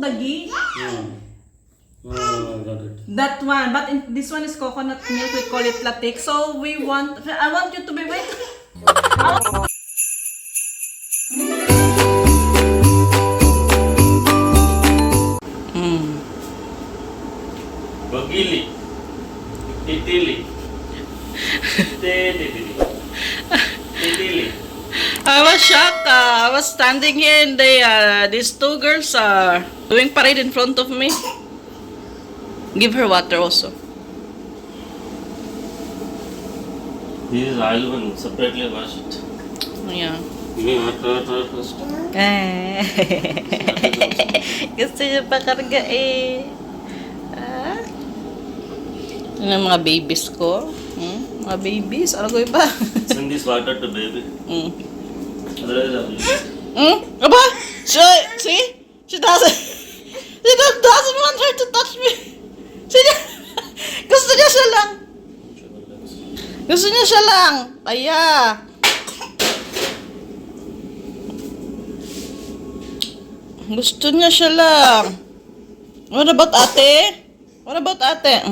dagi. Oh, got it. That one, but this one is coconut milk. We call it latik. So I want you to be wait. Bagili. Titili. Titili. Titili. I was shocked. I was standing here and these two girls are doing parade in front of me. Give her water also. This is oil one. Separately wash it. Yeah. Give me water first. Gusto niya pa karga eh. Ah? Yan ang mga babies ko. Mga babies. Ano ko iba? Send this water to baby. Otherwise, I will. Aba? See? She doesn't want her to touch me. Gusto niya siya lang. Gusto niya siya lang. Aya. Gusto niya siya lang. What about ate? What about ate?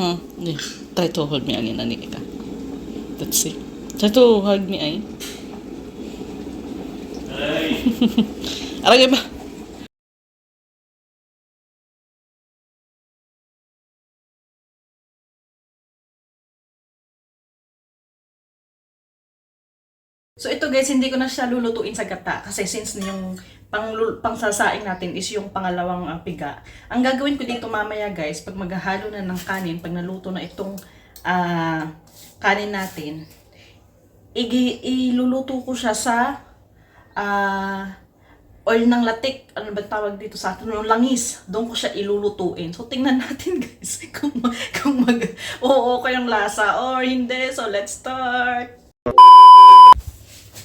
Try to hold me again, Anika. Let's see. Try to hug me, ay. Hey. Aragay ba? So ito guys, hindi ko na siya lulutuin sa gata kasi since yung pangsasaing natin is yung pangalawang piga. Ang gagawin ko dito mamaya guys, pag maghahalo na ng kanin, pag naluto na itong kanin natin, iluluto ko siya sa oil ng latik. Ano ba tawag dito sa atin? Langis. Doon ko siya ilulutuin. So tingnan natin guys kung okay yung lasa or hindi. So let's start.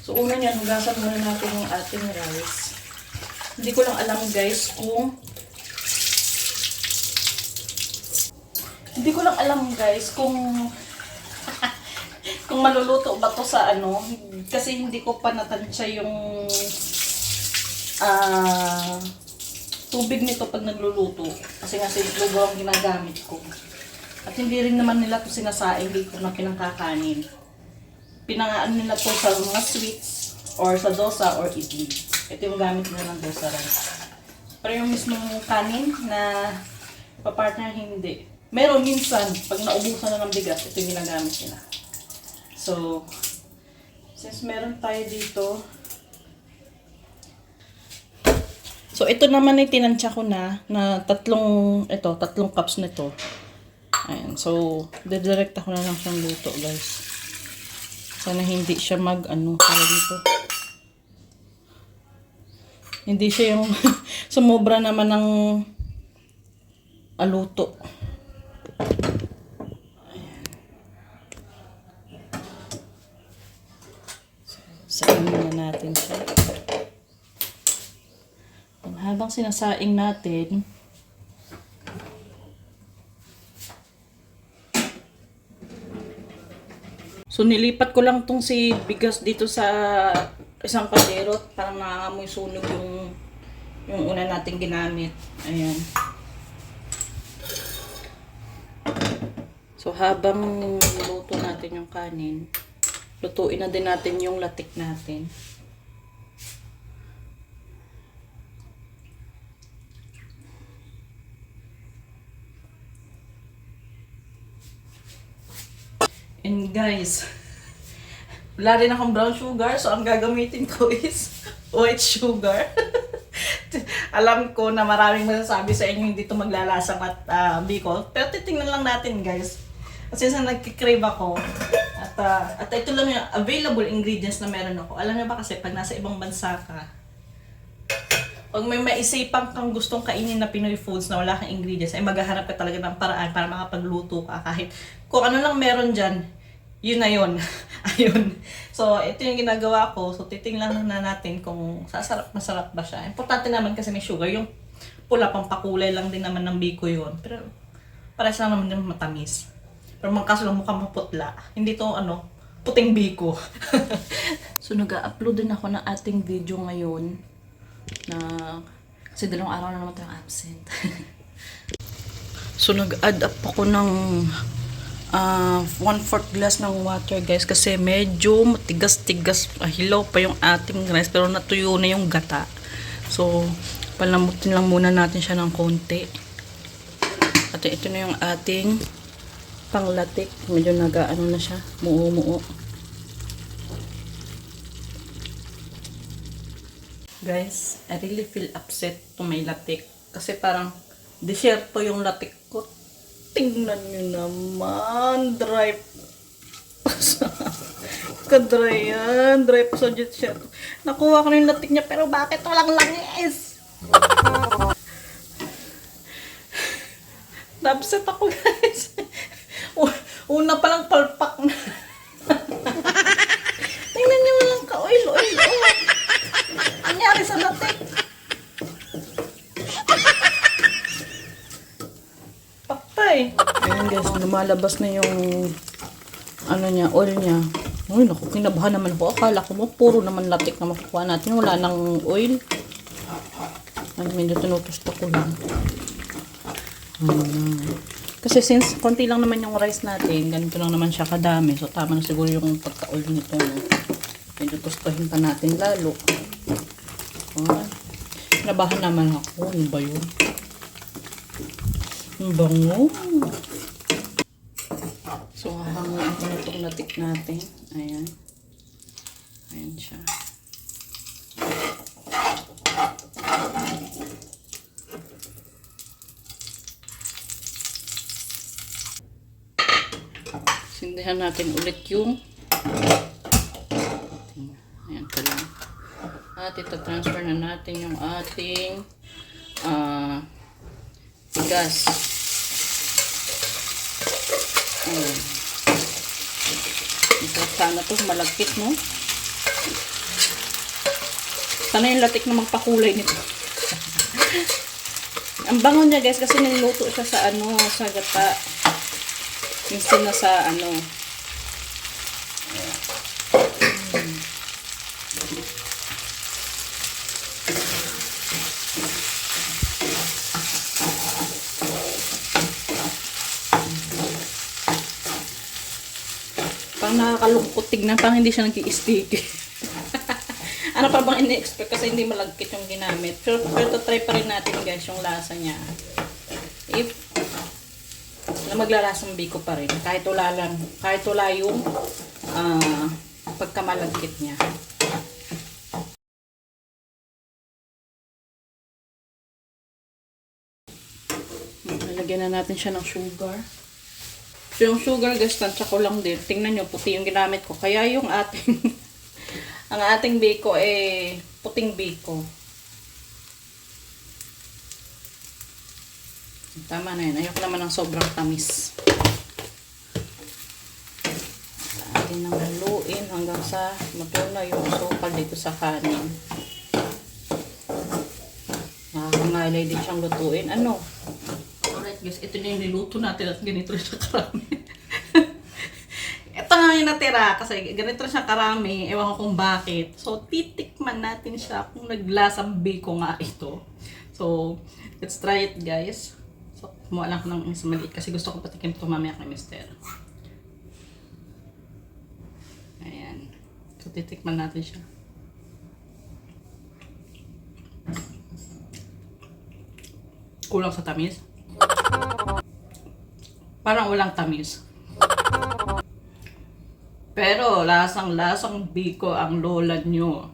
So una niyan, hugasan muna natin yung ating rice. Hindi ko lang alam guys kung kung maluluto ba to sa ano, kasi hindi ko pa natansya yung tubig nito pag nagluluto. Kasi nga lugaw ang ginagamit ko. At hindi rin naman nila to sinasaing dito na pinangkakanin. Pinangaan nila po sa mga sweets or sa dosa or idli. Ito yung gamit nila ng dosa rice. Pero yung mismong kanin na papartner hindi. Meron minsan, pag naubusan na ng bigas, ito yung ginagamit nila. So, since meron tayo dito, so ito naman ay tinansya ko na tatlong cups nito. Ayan, so didirect ako na lang siyang luto guys. Sana hindi siya dito. Hindi siya yung sumobra naman ng aluto. Saing muna natin siya. Habang sinasaing natin, so nilipat ko lang tong si bigas dito sa isang kaldero para nangangamoy sunog yung una nating ginamit. Ayan. So habang luto natin yung kanin, lutuin na din natin yung latik natin. And guys, wala rin akong brown sugar, so ang gagamitin ko is white sugar. Alam ko na maraming masasabi sa inyo hindi ito maglalasang at bicol, pero titingnan lang natin guys. Kasi sa nagkikrave ako, at ito lang yung available ingredients na meron ako. Alam niyo ba kasi pag nasa ibang bansa ka, pag may maisipan kang gustong kainin na Pinoy foods na wala kang ingredients, ay maghahanap ka talaga ng paraan para makapagluto ka kahit kung ano lang meron dyan, yun na yun. Ayun. So, ito yung ginagawa ko. So, titingnan na natin kung masarap ba siya. Importante naman kasi may sugar. Yung pula, pampakulay lang din naman ng biko yun. Pero, parehas lang naman din matamis. Pero kaso lang mukhang maputla. Hindi to, puting biko. So, nag-upload din ako ng ating video ngayon. Na Kasi 2 araw na naman tayong absent. So, nag-add up ako ng 1/4 glass ng water, guys. Kasi medyo matigas-tigas. Hilaw pa yung ating rice. Pero natuyo na yung gata. So, palamutin lang muna natin siya ng konti. At ito na yung ating panglatik. Medyo nag-ano na siya. Muo-muo. Guys, I really feel upset to my latik. Kasi parang desierto yung latik ko. Tingnan nyo naman. Dry pa sa... Ka-dry yan. Dry pa sa desierto. Nakuha ko na yung latik niya pero bakit walang langis? Na-upset ako, guys. Una palang palpak na. Tingnan nyo walang ka-oil-oil. Nangyari sa latik. Patay. Ayan guys, lumalabas na yung ano niya, oil niya. Uy, naku, kinabahan naman ako. Akala ko mo, puro naman latik na makukuha natin. Wala nang oil. Ay, medyo tinutusta ko lang. Kasi since konti lang naman yung rice natin, ganito lang naman siya kadami. So, tama na siguro yung pagka-oil nito. Medyo tustuhin pa natin lalo. Nabahan naman ako. Ano ba yun? Ang bango. So, hahanguin ko na itong latik natin. Ayan. Ayan siya. Sindihan natin ulit yung ayan ka lang. At ito-transfer na natin yung ating bigas. Sana to malagkit, no? Sana yung latik na magpakulay nito. Ang bango niya, guys, kasi niluto siya sa sa gata. Yung sina sa pang nakakalungkot tignan, pang hindi siya nag-i-stick. Ano pa bang ini-expect kasi hindi malagkit yung ginamit. Pero try pa rin natin, guys, yung lasa niya. If na maglalasang biko pa rin. Kahit wala yung pagkamalagkit niya. Lagyan na natin siya ng sugar. So, yung sugar, guys, tansya ko lang din. Tingnan nyo, puti yung ginamit ko. Kaya yung ating, ang ating biko, puting biko. Tama na yun. Ayoko naman ng sobrang tamis. Atin nang haluin hanggang sa matunaw yung sukal dito sa kanin. Nakakangalay din siyang lutuin. Alright guys, ito na yung niluto natin at ganito rin siya karami. Ito nga yung natira kasi ganito rin siya karami. Ewan ko kung bakit. So, titikman natin siya kung naglasang biko nga ito. So, let's try it, guys. So, kumuha lang ko ng isa maliit kasi gusto ko patikim ito mamaya kay Mister. Ayan. So, titikman natin siya. Kulang sa tamis. Parang walang tamis. Pero, lasang-lasang biko ang lola nyo.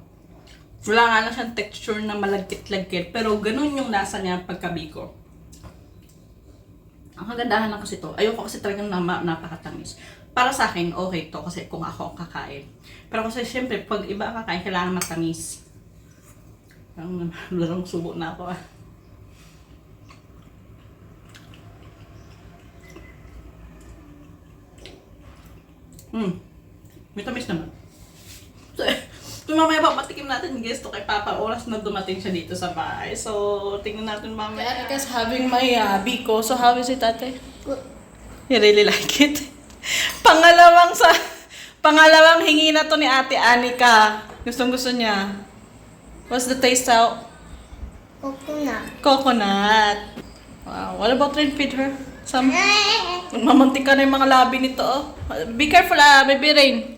Wala nga lang siyang texture na malagkit-lagkit. Pero, ganun yung lasa niya pagka-biko. Ang kagandahan lang kasi to, ayoko kasi talagang napakatamis. Para sa akin, okay to kasi kung ako ang kakain. Pero kasi syempre, pag iba ang kakain, kailangan matamis. Parang subo na ako . May tamis naman. So, mamaya pa matikim natin, guys, to kay Papa. Oras na dumating siya dito sa bahay. So, tingnan natin mamaya. Yeah, guys, having my biko. So, how is it, ate? Good. You really like it? Pangalawang hingi na to ni Ate Anika. Gustong-gusto niya. What's the taste out? Coconut. Wow. What about Rain? Feed her some. Magmamantika na yung mga labi nito. Oh. Be careful, baby Rain.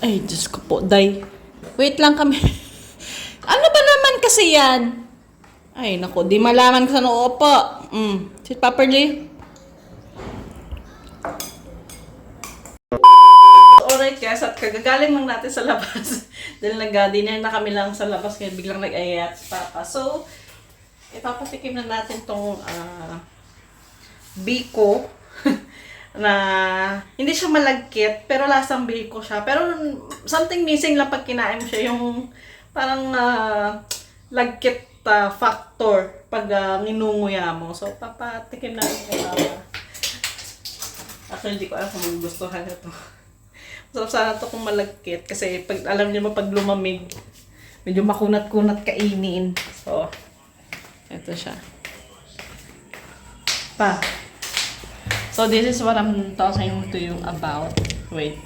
Ay, Diyos ko po, day. Wait lang kami. Ano ba naman kasi yan? Ay, naku, di malaman ko sa noo po. Sit properly. Alright guys, at kagagaling lang natin sa labas. Dahil nag-dinner na kami lang sa labas, kaya biglang nag-ayat si Papa. So, ipapatikim na natin tong biko na hindi siya malagkit, pero lasang biko siya. Pero something missing lang pag kinain mo siya, yung parang lagkit factor pag ninunguya mo. So, papatikim natin kay Papa. Actually, hindi ko alam kung magugustuhan ito. Masarap sana ito kung malagkit. Kasi pag, alam niyo mo, pag lumamig, medyo makunat-kunat kainin. So, ito siya. Pa. So, this is what I'm talking to you about. Wait.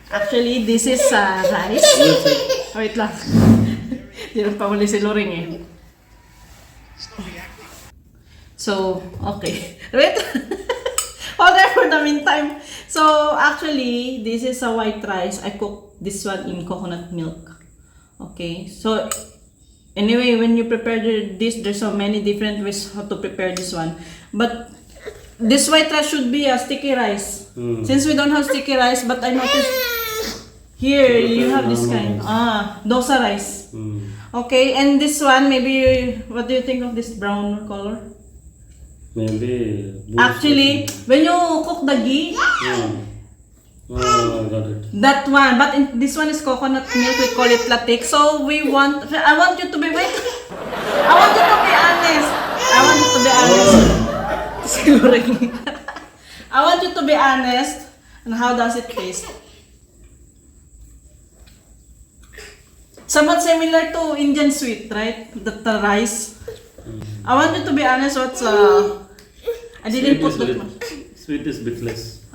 Actually, this is rice. Wait lang. Hindi rin pa muli si Loring eh. So, okay. Wait. Hold there for the meantime. So, actually, this is a white rice. I cook this one in coconut milk. Okay. So, anyway, when you prepare this, there's so many different ways how to prepare this one. But, this white rice should be a sticky rice. Since we don't have sticky rice, but I noticed here, you have this kind. Dosa rice. Okay, and this one, maybe, what do you think of this brown color? Maybe. Actually, when you cook the ghee, Oh, I got it. that one, but this one is coconut milk, we call it latik. So I want you to be, wait, I want you to be honest. I want you to be honest. Siguring. I want you to be honest. And how does it taste? Somewhat similar to Indian sweet, right? The rice. I want you to be honest. What's I didn't put that much. Sweet is bit less.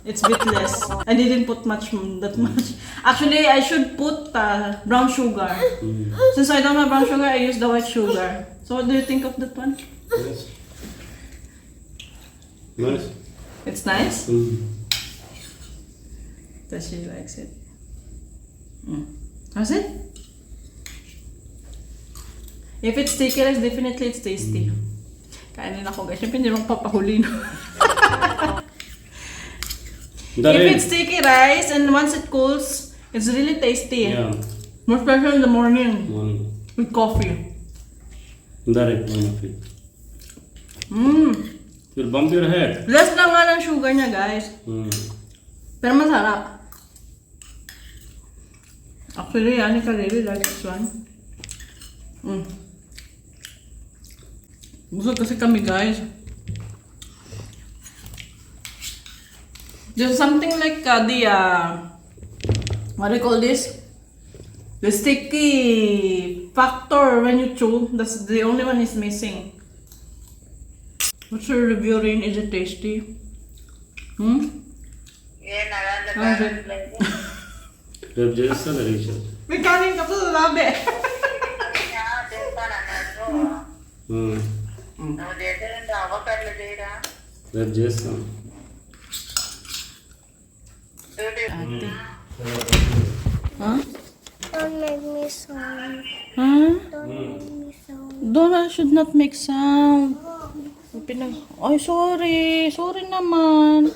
It's bit less. I didn't put that much. Actually, I should put brown sugar. Since I don't have brown sugar, I use the white sugar. So what do you think of that one? Yes. Nice. It's nice? Does she likes it? How's it? If it's sticky rice, definitely it's tasty. Kainin ako guys. Siyempre hindi lang papahuli no. If it's sticky rice and once it cools, it's really tasty. Yeah. More especially in the morning Morning. with coffee. Direct one of it. You'll bump your head. Less lang nga ng sugar niya guys. Pero masarap. Actually, Anika really like this one. Busog kasi kami guys. There's something like what do you call this? The sticky factor when you chew. That's the only one is missing. What's your review, Rain? Is it tasty? How's it? Reb Jason or Rachel? May kanin ka pa sa labi. Reb Jason. Ate. Huh? Don't make me sound. Huh? Don't make me sound. Dora should not make sound. Ay, sorry. Sorry naman.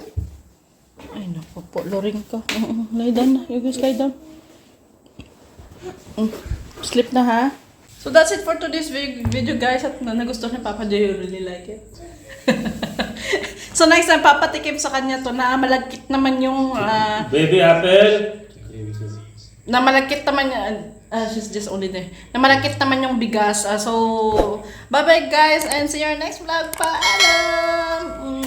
Ay, naku po. Loring ka. Lie down na. You guys lie down. Sleep na ha? So that's it for today's video guys. At nagustuhan ni Papa, do you really like it? So next time, papatikim sa kanya to na malagkit naman yung... Baby apple. na malagkit naman she's just only there. Na malagkit naman yung bigas. So, bye-bye guys and see you next vlog. Paalam!